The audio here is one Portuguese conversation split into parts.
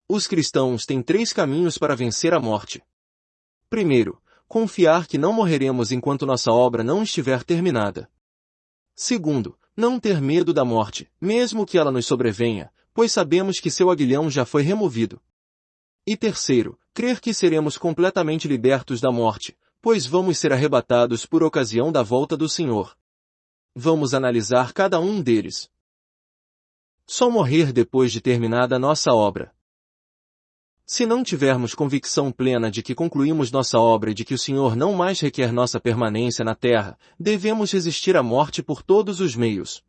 Os cristãos têm 3 caminhos para vencer a morte. Primeiro, confiar que não morreremos enquanto nossa obra não estiver terminada. Segundo, não ter medo da morte, mesmo que ela nos sobrevenha, pois sabemos que seu aguilhão já foi removido. E terceiro, crer que seremos completamente libertos da morte, pois vamos ser arrebatados por ocasião da volta do Senhor. Vamos analisar cada um deles. Só morrer depois de terminada nossa obra. Se não tivermos convicção plena de que concluímos nossa obra e de que o Senhor não mais requer nossa permanência na terra, devemos resistir à morte por todos os meios.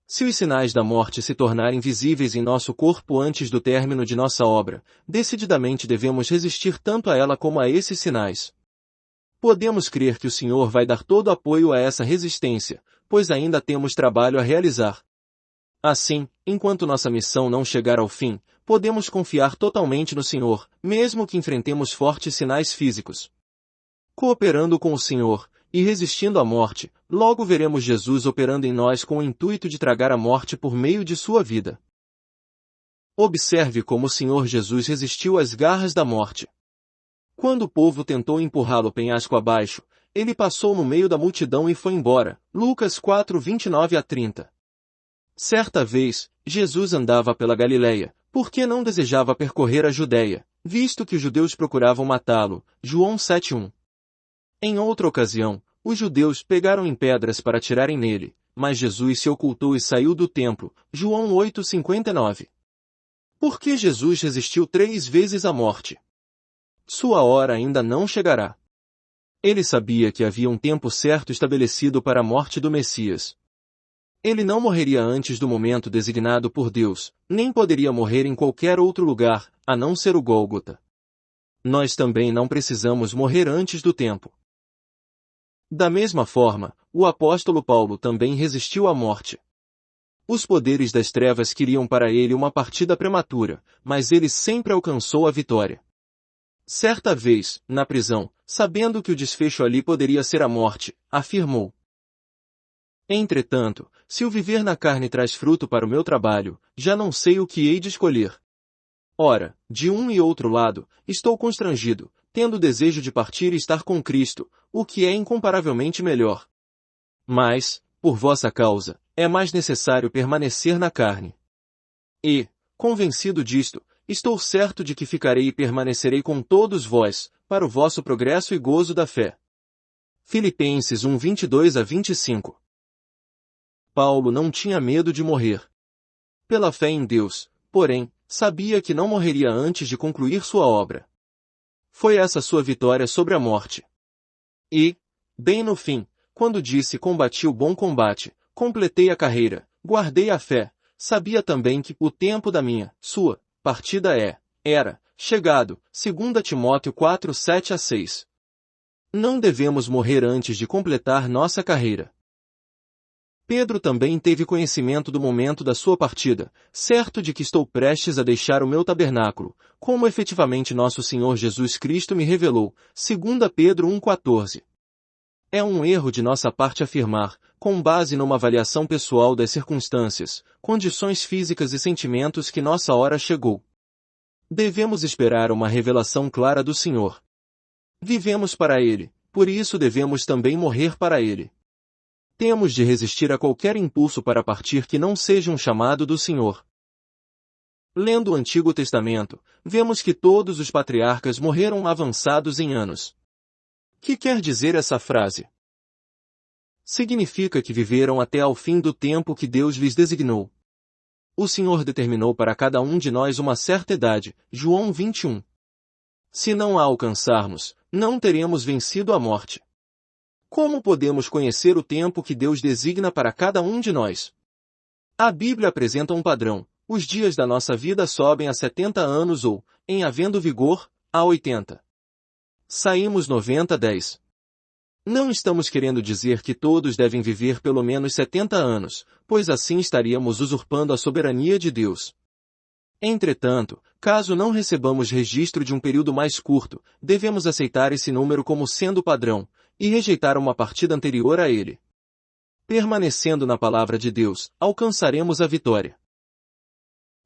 Se os sinais da morte se tornarem visíveis em nosso corpo antes do término de nossa obra, decididamente devemos resistir tanto a ela como a esses sinais. Podemos crer que o Senhor vai dar todo apoio a essa resistência, pois ainda temos trabalho a realizar. Assim, enquanto nossa missão não chegar ao fim, podemos confiar totalmente no Senhor, mesmo que enfrentemos fortes sinais físicos. Cooperando com o Senhor, e resistindo à morte, logo veremos Jesus operando em nós com o intuito de tragar a morte por meio de sua vida. Observe como o Senhor Jesus resistiu às garras da morte. Quando o povo tentou empurrá-lo penhasco abaixo, ele passou no meio da multidão e foi embora. Lucas 4:29-30. Certa vez, Jesus andava pela Galileia, porque não desejava percorrer a Judéia, visto que os judeus procuravam matá-lo. João 7:1. Em outra ocasião, os judeus pegaram em pedras para atirarem nele, mas Jesus se ocultou e saiu do templo. João 8:59. Por que Jesus resistiu 3 vezes à morte? Sua hora ainda não chegará. Ele sabia que havia um tempo certo estabelecido para a morte do Messias. Ele não morreria antes do momento designado por Deus, nem poderia morrer em qualquer outro lugar, a não ser o Gólgota. Nós também não precisamos morrer antes do tempo. Da mesma forma, o apóstolo Paulo também resistiu à morte. Os poderes das trevas queriam para ele uma partida prematura, mas ele sempre alcançou a vitória. Certa vez, na prisão, sabendo que o desfecho ali poderia ser a morte, afirmou: Entretanto, se o viver na carne traz fruto para o meu trabalho, já não sei o que hei de escolher. Ora, de um e outro lado, estou constrangido, tendo desejo de partir e estar com Cristo, o que é incomparavelmente melhor. Mas, por vossa causa, é mais necessário permanecer na carne. E, convencido disto, estou certo de que ficarei e permanecerei com todos vós, para o vosso progresso e gozo da fé. Filipenses 1:22-25. Paulo não tinha medo de morrer. Pela fé em Deus, porém, sabia que não morreria antes de concluir sua obra. Foi essa sua vitória sobre a morte. E, bem no fim, quando disse combati o bom combate, completei a carreira, guardei a fé, sabia também que o tempo da sua partida era chegado. 2 Timóteo 4:7-6. Não devemos morrer antes de completar nossa carreira. Pedro também teve conhecimento do momento da sua partida, certo de que estou prestes a deixar o meu tabernáculo, como efetivamente nosso Senhor Jesus Cristo me revelou. 2 Pedro 1:14. É um erro de nossa parte afirmar, com base numa avaliação pessoal das circunstâncias, condições físicas e sentimentos que nossa hora chegou. Devemos esperar uma revelação clara do Senhor. Vivemos para Ele, por isso devemos também morrer para Ele. Temos de resistir a qualquer impulso para partir que não seja um chamado do Senhor. Lendo o Antigo Testamento, vemos que todos os patriarcas morreram avançados em anos. Que quer dizer essa frase? Significa que viveram até ao fim do tempo que Deus lhes designou. O Senhor determinou para cada um de nós uma certa idade, João 21. Se não a alcançarmos, não teremos vencido a morte. Como podemos conhecer o tempo que Deus designa para cada um de nós? A Bíblia apresenta um padrão: os dias da nossa vida sobem a 70 anos ou, em havendo vigor, a 80. Saímos 90-10. Não estamos querendo dizer que todos devem viver pelo menos 70 anos, pois assim estaríamos usurpando a soberania de Deus. Entretanto, caso não recebamos registro de um período mais curto, devemos aceitar esse número como sendo o padrão, e rejeitar uma partida anterior a ele. Permanecendo na palavra de Deus, alcançaremos a vitória.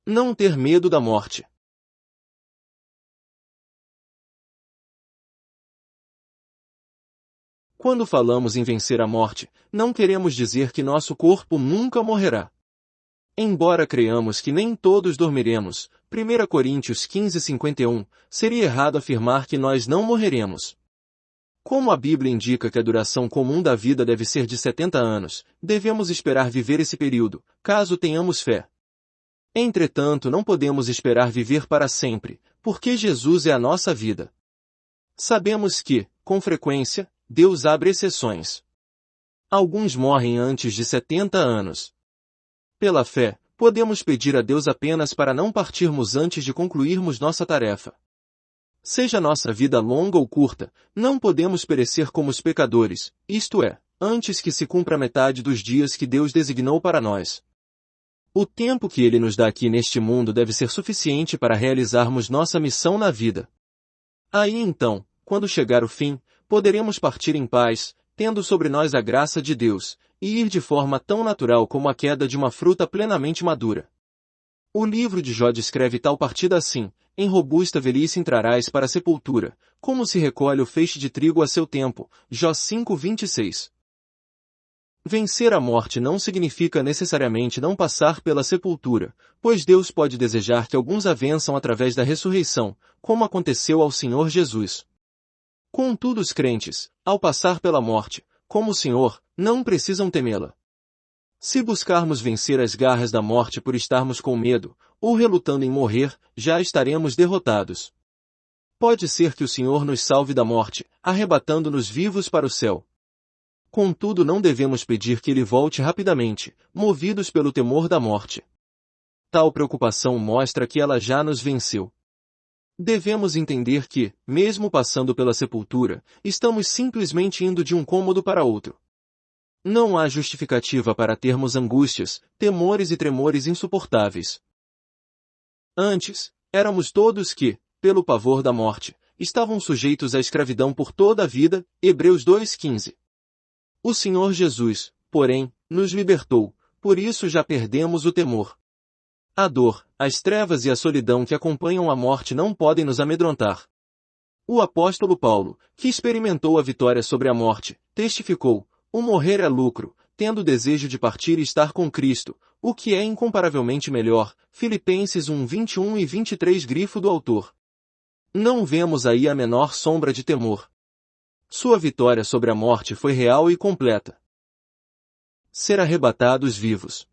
Não ter medo da morte. Quando falamos em vencer a morte, não queremos dizer que nosso corpo nunca morrerá. Embora creamos que nem todos dormiremos, 1 Coríntios 15:51, seria errado afirmar que nós não morreremos. Como a Bíblia indica que a duração comum da vida deve ser de 70 anos, devemos esperar viver esse período, caso tenhamos fé. Entretanto, não podemos esperar viver para sempre, porque Jesus é a nossa vida. Sabemos que, com frequência, Deus abre exceções. Alguns morrem antes de 70 anos. Pela fé, podemos pedir a Deus apenas para não partirmos antes de concluirmos nossa tarefa. Seja nossa vida longa ou curta, não podemos perecer como os pecadores, isto é, antes que se cumpra metade dos dias que Deus designou para nós. O tempo que Ele nos dá aqui neste mundo deve ser suficiente para realizarmos nossa missão na vida. Aí então, quando chegar o fim, poderemos partir em paz, tendo sobre nós a graça de Deus, e ir de forma tão natural como a queda de uma fruta plenamente madura. O livro de Jó descreve tal partida assim: em robusta velhice entrarás para a sepultura, como se recolhe o feixe de trigo a seu tempo. Jó 5:26. Vencer a morte não significa necessariamente não passar pela sepultura, pois Deus pode desejar que alguns a vençam através da ressurreição, como aconteceu ao Senhor Jesus. Contudo, os crentes, ao passar pela morte, como o Senhor, não precisam temê-la. Se buscarmos vencer as garras da morte por estarmos com medo, ou relutando em morrer, já estaremos derrotados. Pode ser que o Senhor nos salve da morte, arrebatando-nos vivos para o céu. Contudo, não devemos pedir que Ele volte rapidamente, movidos pelo temor da morte. Tal preocupação mostra que ela já nos venceu. Devemos entender que, mesmo passando pela sepultura, estamos simplesmente indo de um cômodo para outro. Não há justificativa para termos angústias, temores e tremores insuportáveis. Antes, éramos todos que, pelo pavor da morte, estavam sujeitos à escravidão por toda a vida. Hebreus 2:15. O Senhor Jesus, porém, nos libertou, por isso já perdemos o temor. A dor, as trevas e a solidão que acompanham a morte não podem nos amedrontar. O apóstolo Paulo, que experimentou a vitória sobre a morte, testificou: o morrer é lucro, tendo desejo de partir e estar com Cristo, o que é incomparavelmente melhor. Filipenses 1:21 e 23. Grifo do autor. Não vemos aí a menor sombra de temor. Sua vitória sobre a morte foi real e completa. Ser arrebatados vivos.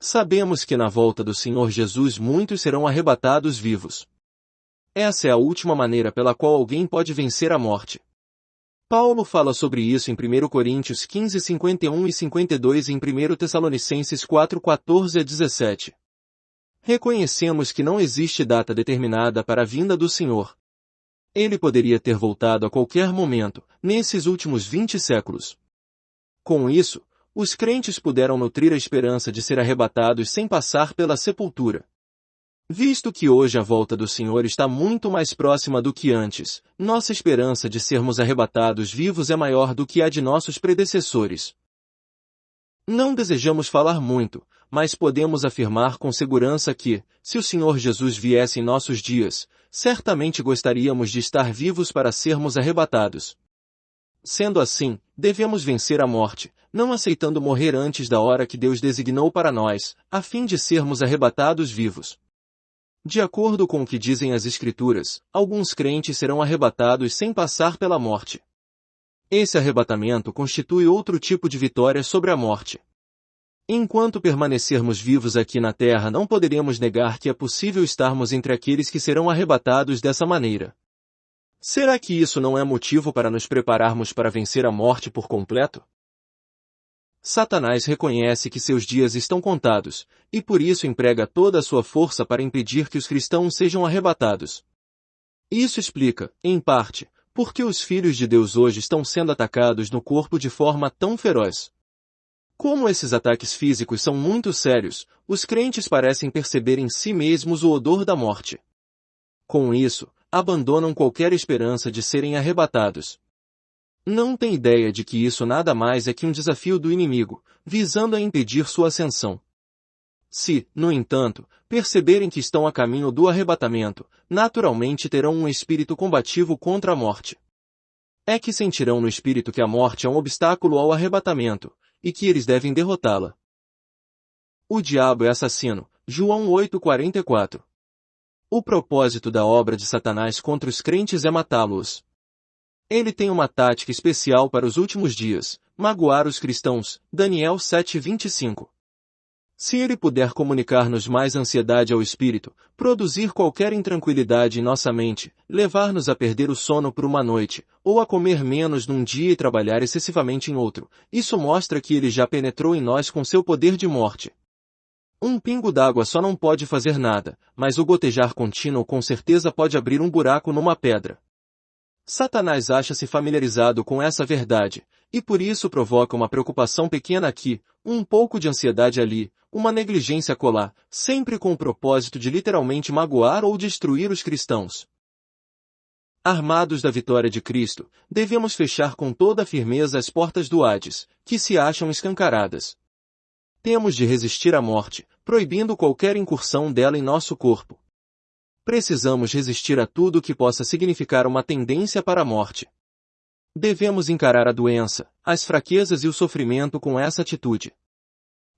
Sabemos que na volta do Senhor Jesus muitos serão arrebatados vivos. Essa é a última maneira pela qual alguém pode vencer a morte. Paulo fala sobre isso em 1 Coríntios 15:51 e 52 e em 1 Tessalonicenses 4:14 a 17. Reconhecemos que não existe data determinada para a vinda do Senhor. Ele poderia ter voltado a qualquer momento, nesses últimos 20 séculos. Com isso, os crentes puderam nutrir a esperança de ser arrebatados sem passar pela sepultura. Visto que hoje a volta do Senhor está muito mais próxima do que antes, nossa esperança de sermos arrebatados vivos é maior do que a de nossos predecessores. Não desejamos falar muito, mas podemos afirmar com segurança que, se o Senhor Jesus viesse em nossos dias, certamente gostaríamos de estar vivos para sermos arrebatados. Sendo assim, devemos vencer a morte, não aceitando morrer antes da hora que Deus designou para nós, a fim de sermos arrebatados vivos. De acordo com o que dizem as Escrituras, alguns crentes serão arrebatados sem passar pela morte. Esse arrebatamento constitui outro tipo de vitória sobre a morte. Enquanto permanecermos vivos aqui na terra, não poderemos negar que é possível estarmos entre aqueles que serão arrebatados dessa maneira. Será que isso não é motivo para nos prepararmos para vencer a morte por completo? Satanás reconhece que seus dias estão contados, e por isso emprega toda a sua força para impedir que os cristãos sejam arrebatados. Isso explica, em parte, por que os filhos de Deus hoje estão sendo atacados no corpo de forma tão feroz. Como esses ataques físicos são muito sérios, os crentes parecem perceber em si mesmos o odor da morte. Com isso, abandonam qualquer esperança de serem arrebatados. Não têm ideia de que isso nada mais é que um desafio do inimigo, visando a impedir sua ascensão. Se, no entanto, perceberem que estão a caminho do arrebatamento, naturalmente terão um espírito combativo contra a morte. É que sentirão no espírito que a morte é um obstáculo ao arrebatamento, e que eles devem derrotá-la. O diabo é assassino. João 8,44. O propósito da obra de Satanás contra os crentes é matá-los. Ele tem uma tática especial para os últimos dias, magoar os cristãos. Daniel 7,25. Se ele puder comunicar-nos mais ansiedade ao espírito, produzir qualquer intranquilidade em nossa mente, levar-nos a perder o sono por uma noite, ou a comer menos num dia e trabalhar excessivamente em outro, isso mostra que ele já penetrou em nós com seu poder de morte. Um pingo d'água só não pode fazer nada, mas o gotejar contínuo com certeza pode abrir um buraco numa pedra. Satanás acha-se familiarizado com essa verdade, e por isso provoca uma preocupação pequena aqui, um pouco de ansiedade ali, uma negligência acolá, sempre com o propósito de literalmente magoar ou destruir os cristãos. Armados da vitória de Cristo, devemos fechar com toda a firmeza as portas do Hades, que se acham escancaradas. Temos de resistir à morte, proibindo qualquer incursão dela em nosso corpo. Precisamos resistir a tudo que possa significar uma tendência para a morte. Devemos encarar a doença, as fraquezas e o sofrimento com essa atitude.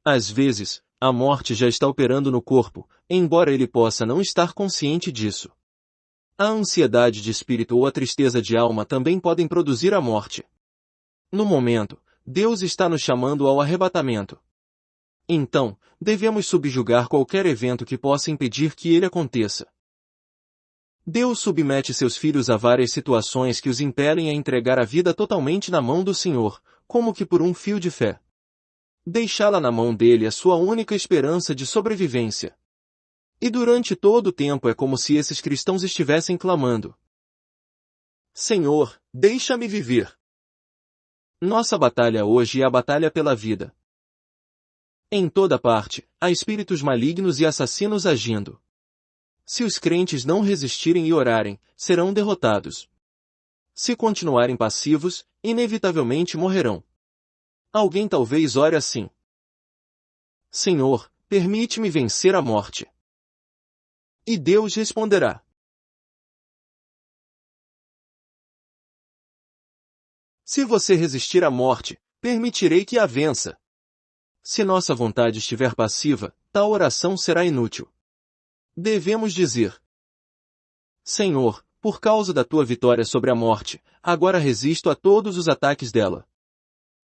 Às vezes, a morte já está operando no corpo, embora ele possa não estar consciente disso. A ansiedade de espírito ou a tristeza de alma também podem produzir a morte. No momento, Deus está nos chamando ao arrebatamento. Então, devemos subjugar qualquer evento que possa impedir que ele aconteça. Deus submete seus filhos a várias situações que os impelem a entregar a vida totalmente na mão do Senhor, como que por um fio de fé. Deixá-la na mão dele é sua única esperança de sobrevivência. E durante todo o tempo é como se esses cristãos estivessem clamando: Senhor, deixa-me viver. Nossa batalha hoje é a batalha pela vida. Em toda parte, há espíritos malignos e assassinos agindo. Se os crentes não resistirem e orarem, serão derrotados. Se continuarem passivos, inevitavelmente morrerão. Alguém talvez ore assim: Senhor, permite-me vencer a morte. E Deus responderá: Se você resistir à morte, permitirei que a vença. Se nossa vontade estiver passiva, tal oração será inútil. Devemos dizer: Senhor, por causa da tua vitória sobre a morte, agora resisto a todos os ataques dela.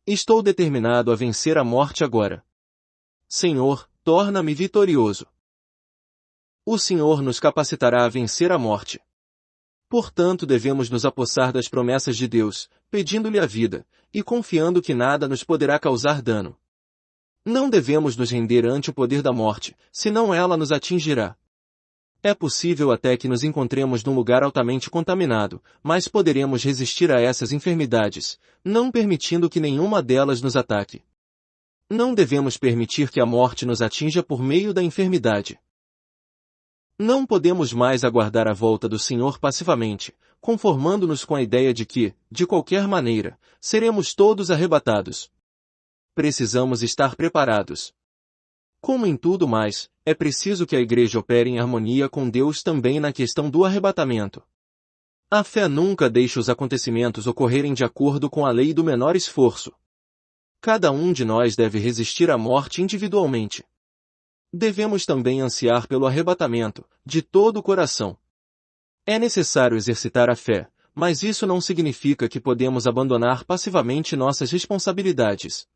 Estou determinado a vencer a morte agora. Senhor, torna-me vitorioso. O Senhor nos capacitará a vencer a morte. Portanto, devemos nos apossar das promessas de Deus, pedindo-lhe a vida, e confiando que nada nos poderá causar dano. Não devemos nos render ante o poder da morte, senão ela nos atingirá. É possível até que nos encontremos num lugar altamente contaminado, mas poderemos resistir a essas enfermidades, não permitindo que nenhuma delas nos ataque. Não devemos permitir que a morte nos atinja por meio da enfermidade. Não podemos mais aguardar a volta do Senhor passivamente, conformando-nos com a ideia de que, de qualquer maneira, seremos todos arrebatados. Precisamos estar preparados. Como em tudo mais, é preciso que a Igreja opere em harmonia com Deus também na questão do arrebatamento. A fé nunca deixa os acontecimentos ocorrerem de acordo com a lei do menor esforço. Cada um de nós deve resistir à morte individualmente. Devemos também ansiar pelo arrebatamento, de todo o coração. É necessário exercitar a fé, mas isso não significa que podemos abandonar passivamente nossas responsabilidades.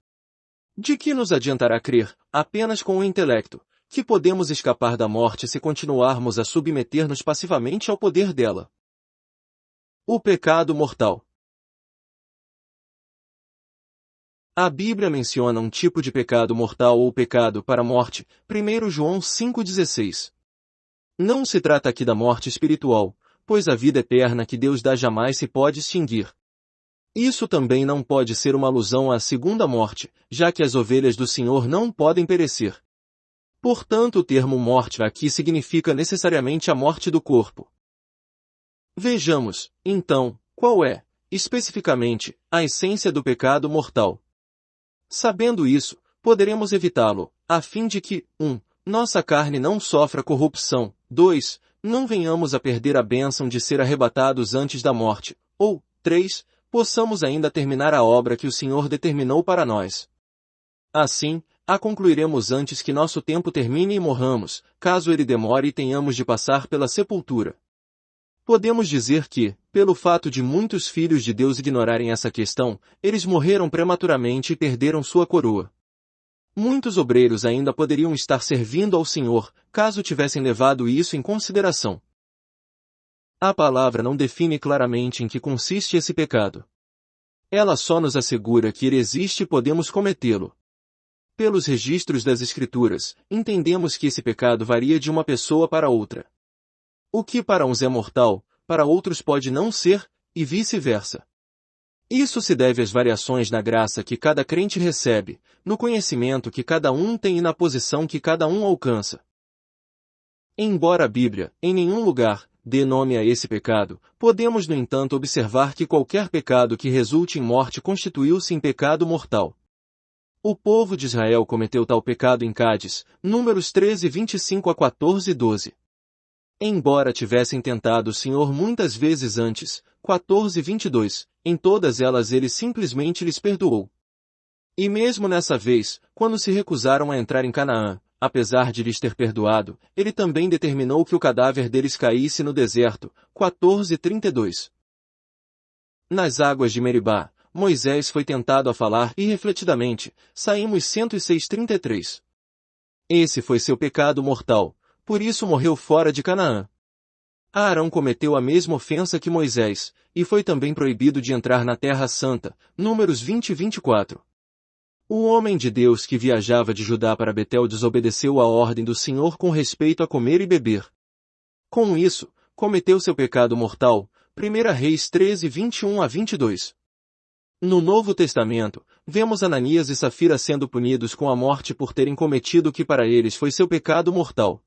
De que nos adiantará crer, apenas com o intelecto, que podemos escapar da morte se continuarmos a submeter-nos passivamente ao poder dela? O pecado mortal. A Bíblia menciona um tipo de pecado mortal ou pecado para a morte, 1 João 5,16. Não se trata aqui da morte espiritual, pois a vida eterna que Deus dá jamais se pode extinguir. Isso também não pode ser uma alusão à segunda morte, já que as ovelhas do Senhor não podem perecer. Portanto, o termo morte aqui significa necessariamente a morte do corpo. Vejamos, então, qual é, especificamente, a essência do pecado mortal. Sabendo isso, poderemos evitá-lo, a fim de que, 1. nossa carne não sofra corrupção. 2. Não venhamos a perder a bênção de ser arrebatados antes da morte. Ou, 3. Possamos ainda terminar a obra que o Senhor determinou para nós. Assim, a concluiremos antes que nosso tempo termine e morramos, caso ele demore e tenhamos de passar pela sepultura. Podemos dizer que, pelo fato de muitos filhos de Deus ignorarem essa questão, eles morreram prematuramente e perderam sua coroa. Muitos obreiros ainda poderiam estar servindo ao Senhor, caso tivessem levado isso em consideração. A palavra não define claramente em que consiste esse pecado. Ela só nos assegura que ele existe e podemos cometê-lo. Pelos registros das Escrituras, entendemos que esse pecado varia de uma pessoa para outra. O que para uns é mortal, para outros pode não ser, e vice-versa. Isso se deve às variações na graça que cada crente recebe, no conhecimento que cada um tem e na posição que cada um alcança. Embora a Bíblia, em nenhum lugar, dê nome a esse pecado, podemos no entanto observar que qualquer pecado que resulte em morte constituiu-se em pecado mortal. O povo de Israel cometeu tal pecado em Cádiz, Números 13, 25 a 14 e 12. Embora tivessem tentado o Senhor muitas vezes antes, 14 e 22, em todas elas ele simplesmente lhes perdoou. E mesmo nessa vez, quando se recusaram a entrar em Canaã, apesar de lhes ter perdoado, ele também determinou que o cadáver deles caísse no deserto, 14 e 32. Nas águas de Meribá, Moisés foi tentado a falar irrefletidamente, saímos 106:33. Esse foi seu pecado mortal, por isso morreu fora de Canaã. Arão cometeu a mesma ofensa que Moisés, e foi também proibido de entrar na Terra Santa, Números 20 e 24. O homem de Deus que viajava de Judá para Betel desobedeceu à ordem do Senhor com respeito a comer e beber. Com isso, cometeu seu pecado mortal, 1 Reis 13, 21 a 22. No Novo Testamento, vemos Ananias e Safira sendo punidos com a morte por terem cometido o que para eles foi seu pecado mortal.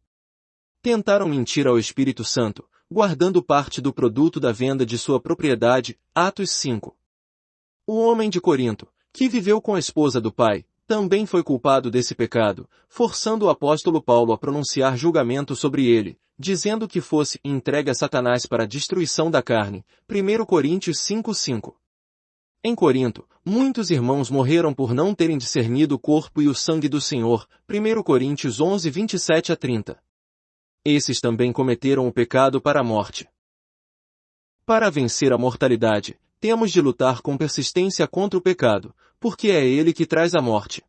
Tentaram mentir ao Espírito Santo, guardando parte do produto da venda de sua propriedade, Atos 5. O homem de Corinto, que viveu com a esposa do pai, também foi culpado desse pecado, forçando o apóstolo Paulo a pronunciar julgamento sobre ele, dizendo que fosse entregue a Satanás para a destruição da carne, 1 Coríntios 5:5. Em Corinto, muitos irmãos morreram por não terem discernido o corpo e o sangue do Senhor, 1 Coríntios 11, 27 a 30. Esses também cometeram o pecado para a morte. Para vencer a mortalidade, temos de lutar com persistência contra o pecado, porque é ele que traz a morte.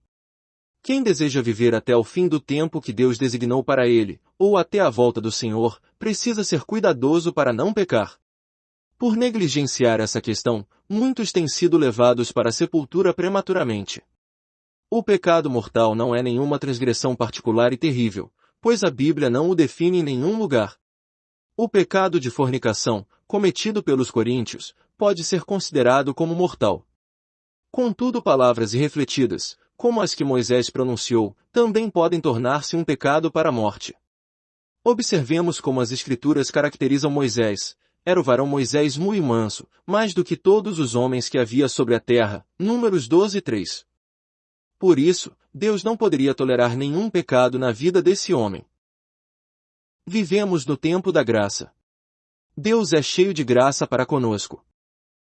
Quem deseja viver até o fim do tempo que Deus designou para ele, ou até a volta do Senhor, precisa ser cuidadoso para não pecar. Por negligenciar essa questão, muitos têm sido levados para a sepultura prematuramente. O pecado mortal não é nenhuma transgressão particular e terrível, pois a Bíblia não o define em nenhum lugar. O pecado de fornicação, cometido pelos coríntios, pode ser considerado como mortal. Contudo, palavras irrefletidas, como as que Moisés pronunciou, também podem tornar-se um pecado para a morte. Observemos como as Escrituras caracterizam Moisés. Era o varão Moisés muito manso, mais do que todos os homens que havia sobre a terra, Números 12, 3. Por isso, Deus não poderia tolerar nenhum pecado na vida desse homem. Vivemos no tempo da graça. Deus é cheio de graça para conosco.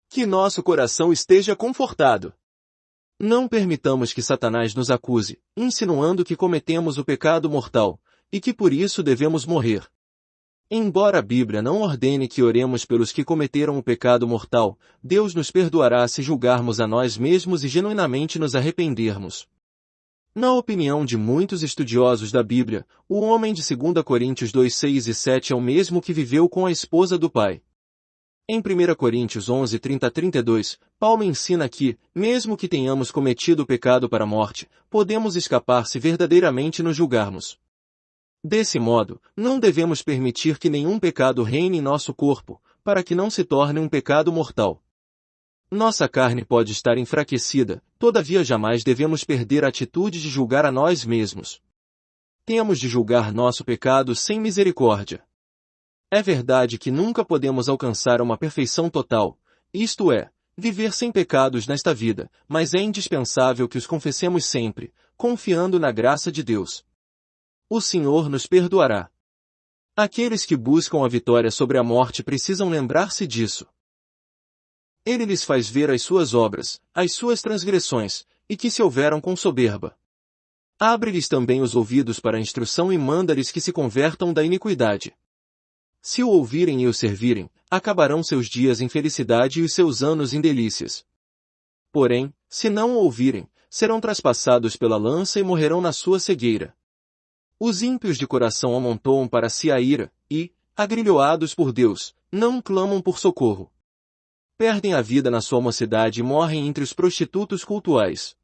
Que nosso coração esteja confortado. Não permitamos que Satanás nos acuse, insinuando que cometemos o pecado mortal, e que por isso devemos morrer. Embora a Bíblia não ordene que oremos pelos que cometeram o pecado mortal, Deus nos perdoará se julgarmos a nós mesmos e genuinamente nos arrependermos. Na opinião de muitos estudiosos da Bíblia, o homem de 2 Coríntios 2, 6 e 7 é o mesmo que viveu com a esposa do pai. Em 1 Coríntios 11, 30 a 32, Paulo ensina que, mesmo que tenhamos cometido o pecado para a morte, podemos escapar se verdadeiramente nos julgarmos. Desse modo, não devemos permitir que nenhum pecado reine em nosso corpo, para que não se torne um pecado mortal. Nossa carne pode estar enfraquecida, todavia jamais devemos perder a atitude de julgar a nós mesmos. Temos de julgar nosso pecado sem misericórdia. É verdade que nunca podemos alcançar uma perfeição total, isto é, viver sem pecados nesta vida, mas é indispensável que os confessemos sempre, confiando na graça de Deus. O Senhor nos perdoará. Aqueles que buscam a vitória sobre a morte precisam lembrar-se disso. Ele lhes faz ver as suas obras, as suas transgressões, e que se houveram com soberba. Abre-lhes também os ouvidos para a instrução e manda-lhes que se convertam da iniquidade. Se o ouvirem e o servirem, acabarão seus dias em felicidade e os seus anos em delícias. Porém, se não o ouvirem, serão traspassados pela lança e morrerão na sua cegueira. Os ímpios de coração amontoam para si a ira, e, agrilhoados por Deus, não clamam por socorro. Perdem a vida na sua mocidade e morrem entre os prostitutos cultuais.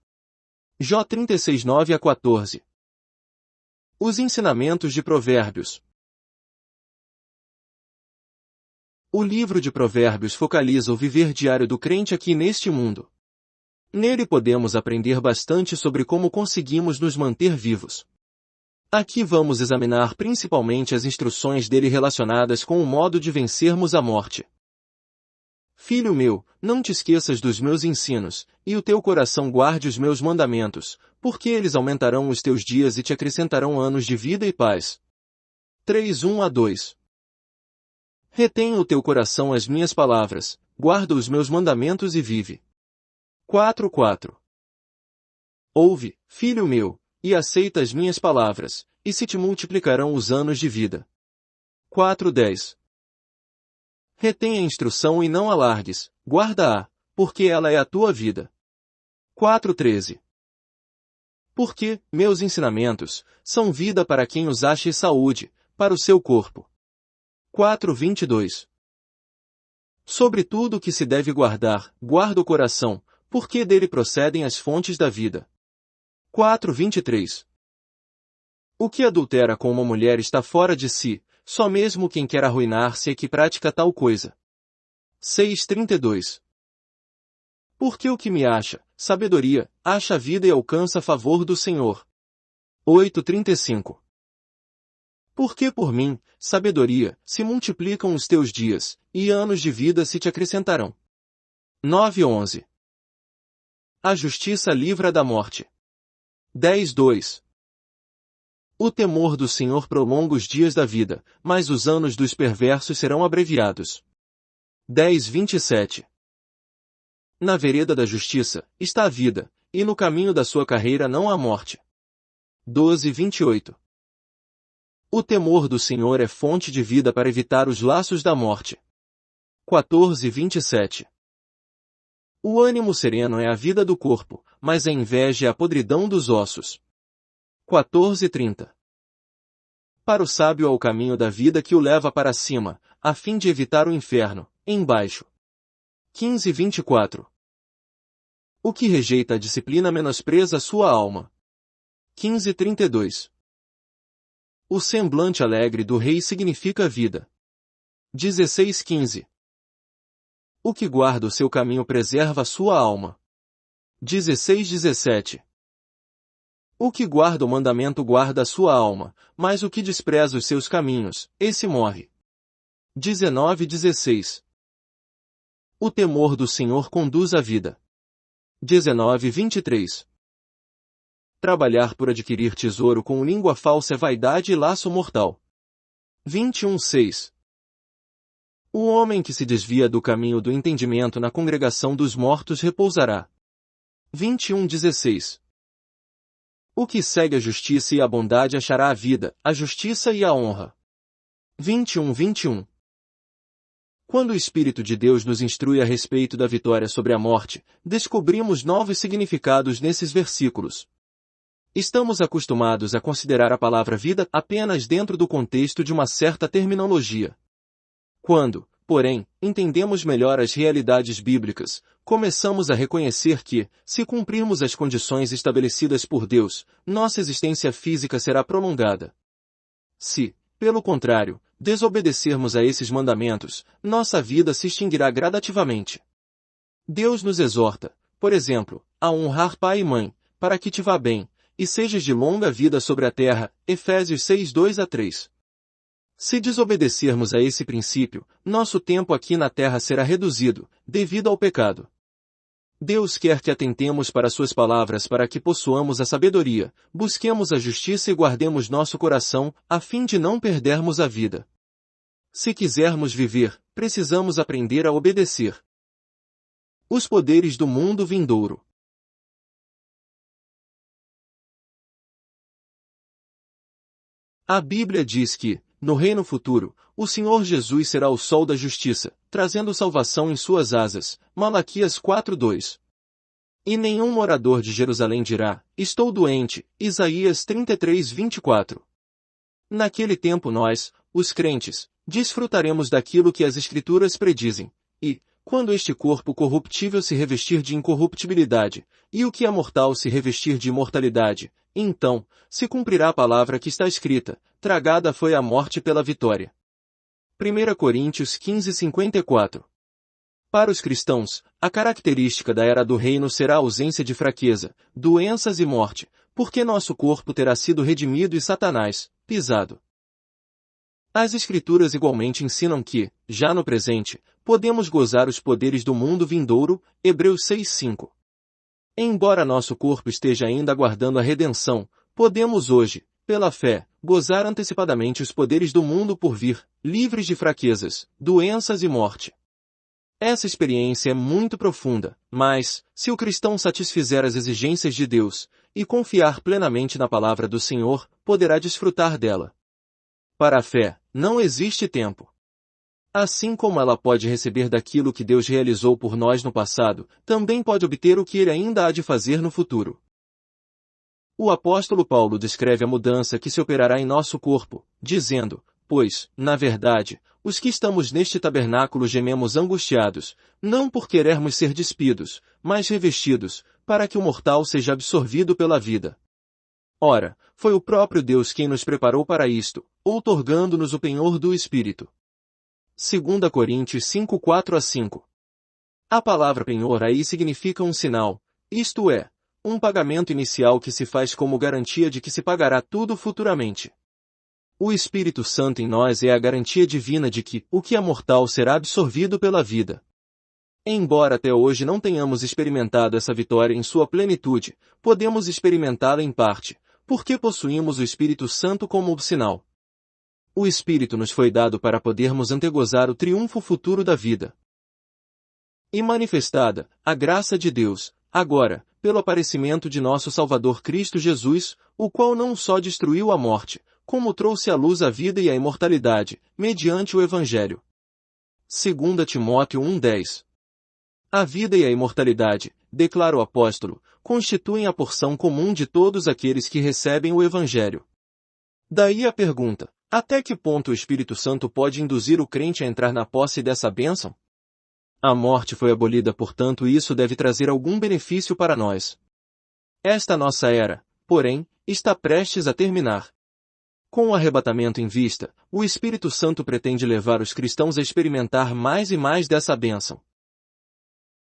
Jó 36, 9-14. Os ensinamentos de Provérbios. O livro de Provérbios focaliza o viver diário do crente aqui neste mundo. Nele podemos aprender bastante sobre como conseguimos nos manter vivos. Aqui vamos examinar principalmente as instruções dele relacionadas com o modo de vencermos a morte. Filho meu, não te esqueças dos meus ensinos, e o teu coração guarde os meus mandamentos, porque eles aumentarão os teus dias e te acrescentarão anos de vida e paz. 3:1-2. Retenha o teu coração as minhas palavras, guarda os meus mandamentos e vive. 4:4. Ouve, filho meu, e aceita as minhas palavras, e se te multiplicarão os anos de vida. 4:10. Retenha a instrução e não alargues, guarda-a, porque ela é a tua vida. 4:13. Porque, meus ensinamentos, são vida para quem os acha e saúde, para o seu corpo. 4:22. Sobre tudo o que se deve guardar, guarda o coração, porque dele procedem as fontes da vida. 4:23. O que adultera com uma mulher está fora de si, só mesmo quem quer arruinar-se é que pratica tal coisa. 6:32. Porque o que me acha, sabedoria, acha a vida e alcança favor do Senhor. 8:35. Porque por mim, sabedoria, se multiplicam os teus dias, e anos de vida se te acrescentarão. 9:11. A justiça livra da morte. 10:2. O temor do Senhor prolonga os dias da vida, mas os anos dos perversos serão abreviados. 10:27. Na vereda da justiça, está a vida, e no caminho da sua carreira não há morte. 12:28. O temor do Senhor é fonte de vida para evitar os laços da morte. 14:27. O ânimo sereno é a vida do corpo, mas a inveja é a podridão dos ossos. 14:30. Para o sábio há o caminho da vida que o leva para cima, a fim de evitar o inferno, embaixo. 15:24. O que rejeita a disciplina menospreza sua alma. 15:32. O semblante alegre do rei significa vida. 16:15. O que guarda o seu caminho preserva a sua alma. 16:17. O que guarda o mandamento guarda a sua alma, mas o que despreza os seus caminhos, esse morre. 19:16. O temor do Senhor conduz à vida. 19:23. Trabalhar por adquirir tesouro com língua falsa é vaidade e laço mortal. 21:6. O homem que se desvia do caminho do entendimento na congregação dos mortos repousará. 21:16. O que segue a justiça e a bondade achará a vida, a justiça e a honra. 21:21. Quando o Espírito de Deus nos instrui a respeito da vitória sobre a morte, descobrimos novos significados nesses versículos. Estamos acostumados a considerar a palavra vida apenas dentro do contexto de uma certa terminologia. Quando, porém, entendemos melhor as realidades bíblicas, começamos a reconhecer que, se cumprirmos as condições estabelecidas por Deus, nossa existência física será prolongada. Se, pelo contrário, desobedecermos a esses mandamentos, nossa vida se extinguirá gradativamente. Deus nos exorta, por exemplo, a honrar pai e mãe, para que te vá bem, e sejas de longa vida sobre a terra, Efésios 6:2-3. Se desobedecermos a esse princípio, nosso tempo aqui na terra será reduzido, devido ao pecado. Deus quer que atentemos para suas palavras para que possuamos a sabedoria, busquemos a justiça e guardemos nosso coração, a fim de não perdermos a vida. Se quisermos viver, precisamos aprender a obedecer. Os poderes do mundo vindouro. A Bíblia diz que, no reino futuro, o Senhor Jesus será o sol da justiça, trazendo salvação em suas asas. Malaquias 4:2. E nenhum morador de Jerusalém dirá, estou doente. Isaías 33:24. Naquele tempo nós, os crentes, desfrutaremos daquilo que as Escrituras predizem. E, quando este corpo corruptível se revestir de incorruptibilidade, e o que é mortal se revestir de imortalidade, então, se cumprirá a palavra que está escrita, tragada foi a morte pela vitória. 1 Coríntios 15:54. Para os cristãos, a característica da era do reino será a ausência de fraqueza, doenças e morte, porque nosso corpo terá sido redimido e Satanás, pisado. As Escrituras igualmente ensinam que, já no presente, podemos gozar os poderes do mundo vindouro, Hebreus 6:5. Embora nosso corpo esteja ainda aguardando a redenção, podemos hoje, pela fé, gozar antecipadamente os poderes do mundo por vir, livres de fraquezas, doenças e morte. Essa experiência é muito profunda, mas, se o cristão satisfizer as exigências de Deus, e confiar plenamente na palavra do Senhor, poderá desfrutar dela. Para a fé, não existe tempo. Assim como ela pode receber daquilo que Deus realizou por nós no passado, também pode obter o que Ele ainda há de fazer no futuro. O apóstolo Paulo descreve a mudança que se operará em nosso corpo, dizendo, pois, na verdade, os que estamos neste tabernáculo gememos angustiados, não por querermos ser despidos, mas revestidos, para que o mortal seja absorvido pela vida. Ora, foi o próprio Deus quem nos preparou para isto, outorgando-nos o penhor do Espírito. 2 Coríntios 5:4-5. A palavra penhor aí significa um sinal, isto é, um pagamento inicial que se faz como garantia de que se pagará tudo futuramente. O Espírito Santo em nós é a garantia divina de que o que é mortal será absorvido pela vida. Embora até hoje não tenhamos experimentado essa vitória em sua plenitude, podemos experimentá-la em parte, porque possuímos o Espírito Santo como sinal. O Espírito nos foi dado para podermos antegozar o triunfo futuro da vida. E manifestada, a graça de Deus, agora, pelo aparecimento de nosso Salvador Cristo Jesus, o qual não só destruiu a morte, como trouxe à luz a vida e a imortalidade, mediante o Evangelho. 2 Timóteo 1:10. A vida e a imortalidade, declara o apóstolo, constituem a porção comum de todos aqueles que recebem o Evangelho. Daí a pergunta, até que ponto o Espírito Santo pode induzir o crente a entrar na posse dessa bênção? A morte foi abolida, portanto isso deve trazer algum benefício para nós. Esta nossa era, porém, está prestes a terminar. Com o arrebatamento em vista, o Espírito Santo pretende levar os cristãos a experimentar mais e mais dessa bênção.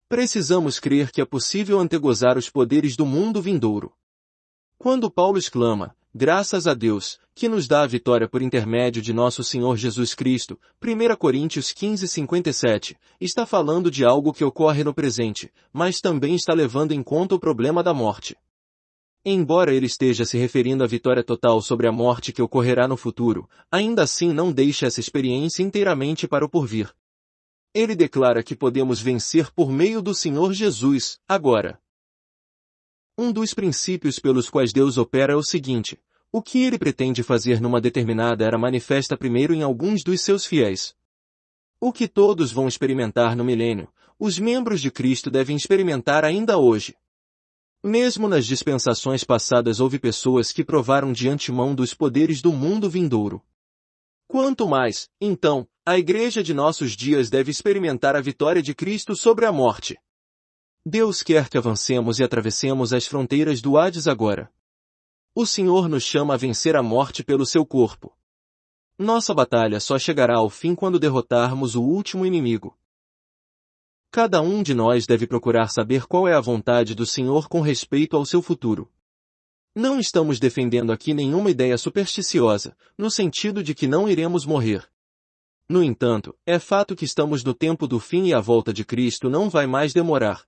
Precisamos crer que é possível antegozar os poderes do mundo vindouro. Quando Paulo exclama, graças a Deus, que nos dá a vitória por intermédio de nosso Senhor Jesus Cristo, 1 Coríntios 15:57, está falando de algo que ocorre no presente, mas também está levando em conta o problema da morte. Embora ele esteja se referindo à vitória total sobre a morte que ocorrerá no futuro, ainda assim não deixa essa experiência inteiramente para o porvir. Ele declara que podemos vencer por meio do Senhor Jesus, agora. Um dos princípios pelos quais Deus opera é o seguinte: o que ele pretende fazer numa determinada era manifesta primeiro em alguns dos seus fiéis. O que todos vão experimentar no milênio, os membros de Cristo devem experimentar ainda hoje. Mesmo nas dispensações passadas houve pessoas que provaram de antemão dos poderes do mundo vindouro. Quanto mais, então, a Igreja de nossos dias deve experimentar a vitória de Cristo sobre a morte. Deus quer que avancemos e atravessemos as fronteiras do Hades agora. O Senhor nos chama a vencer a morte pelo seu corpo. Nossa batalha só chegará ao fim quando derrotarmos o último inimigo. Cada um de nós deve procurar saber qual é a vontade do Senhor com respeito ao seu futuro. Não estamos defendendo aqui nenhuma ideia supersticiosa, no sentido de que não iremos morrer. No entanto, é fato que estamos no tempo do fim e a volta de Cristo não vai mais demorar.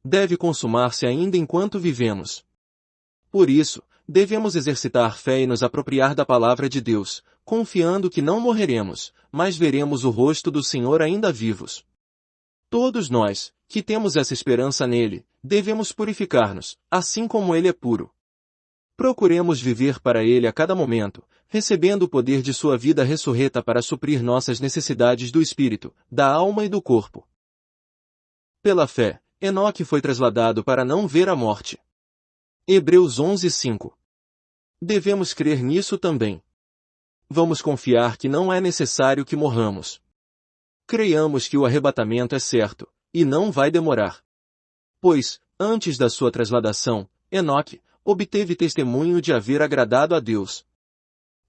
deve consumar-se ainda enquanto vivemos. Por isso, devemos exercitar fé e nos apropriar da palavra de Deus, confiando que não morreremos, mas veremos o rosto do Senhor ainda vivos. Todos nós, que temos essa esperança nele, devemos purificar-nos, assim como ele é puro. Procuremos viver para ele a cada momento, recebendo o poder de sua vida ressurreta para suprir nossas necessidades do espírito, da alma e do corpo. Pela fé, Enoque foi trasladado para não ver a morte. Hebreus 11:5. Devemos crer nisso também. Vamos confiar que não é necessário que morramos. Creiamos que o arrebatamento é certo, e não vai demorar. Pois, antes da sua trasladação, Enoque obteve testemunho de haver agradado a Deus.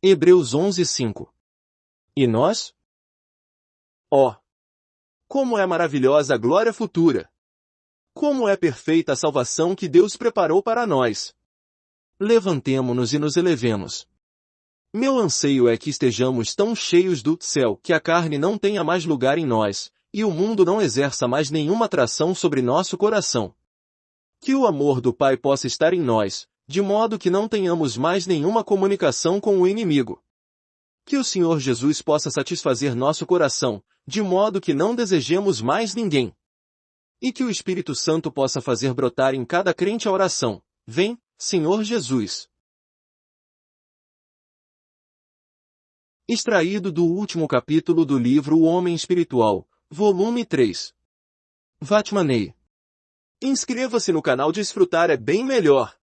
Hebreus 11:5. E nós? Oh! Como é maravilhosa a glória futura! Como é perfeita a salvação que Deus preparou para nós! Levantemo-nos e nos elevemos. Meu anseio é que estejamos tão cheios do céu que a carne não tenha mais lugar em nós, e o mundo não exerça mais nenhuma atração sobre nosso coração. Que o amor do Pai possa estar em nós, de modo que não tenhamos mais nenhuma comunicação com o inimigo. Que o Senhor Jesus possa satisfazer nosso coração, de modo que não desejemos mais ninguém. E que o Espírito Santo possa fazer brotar em cada crente a oração: Vem, Senhor Jesus. Extraído do último capítulo do livro O Homem Espiritual, volume 3. Vatmanei. Inscreva-se no canal Desfrutar é bem melhor.